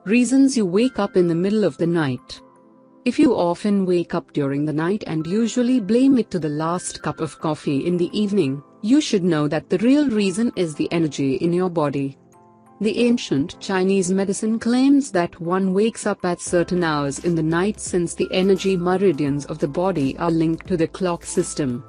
Reasons you wake up in the middle of the night. If you often wake up during the night and usually blame it to the last cup of coffee in the evening, you should know that the real reason is the energy in your body. The ancient Chinese medicine claims that one wakes up at certain hours in the night since the energy meridians of the body are linked to the clock system.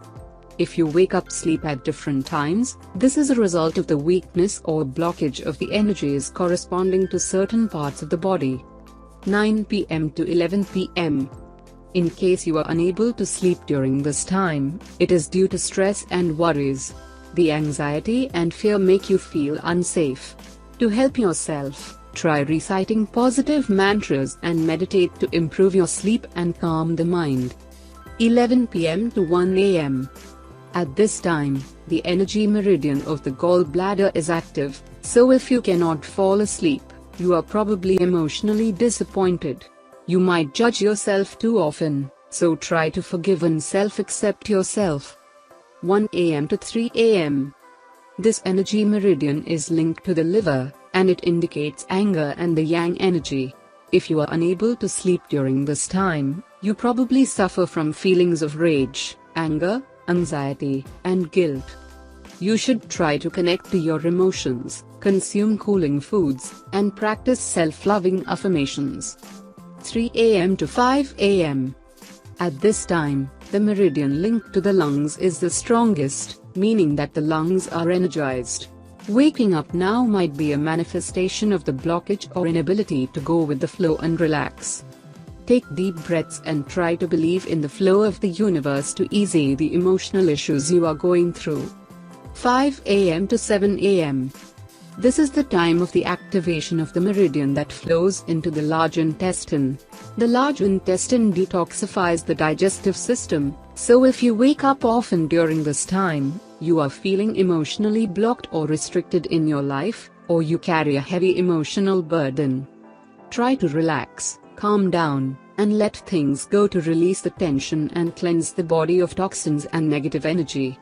If you wake up sleep at different times, this is a result of the weakness or blockage of the energies corresponding to certain parts of the body. 9 p.m. to 11 p.m. In case you are unable to sleep during this time, it is due to stress and worries. The anxiety and fear make you feel unsafe. To help yourself, try reciting positive mantras and meditate to improve your sleep and calm the mind. 11 p.m. to 1 a.m. At this time, the energy meridian of the gallbladder is active, so if you cannot fall asleep, you are probably emotionally disappointed. You might judge yourself too often, so try to forgive and self-accept yourself. 1 a.m. to 3 a.m. This energy meridian is linked to the liver, and it indicates anger and the yang energy. If you are unable to sleep during this time, you probably suffer from feelings of rage, anger, anxiety, and guilt. You should try to connect to your emotions, consume cooling foods, and practice self-loving affirmations. 3 a.m. to 5 a.m. At this time, the meridian linked to the lungs is the strongest, meaning that the lungs are energized. Waking up now might be a manifestation of the blockage or inability to go with the flow and relax. Take deep breaths and try to believe in the flow of the universe to ease the emotional issues you are going through. 5 a.m. to 7 a.m. This is the time of the activation of the meridian that flows into the large intestine. The large intestine detoxifies the digestive system, so if you wake up often during this time, you are feeling emotionally blocked or restricted in your life, or you carry a heavy emotional burden. Try to relax, calm down, and let things go to release the tension and cleanse the body of toxins and negative energy.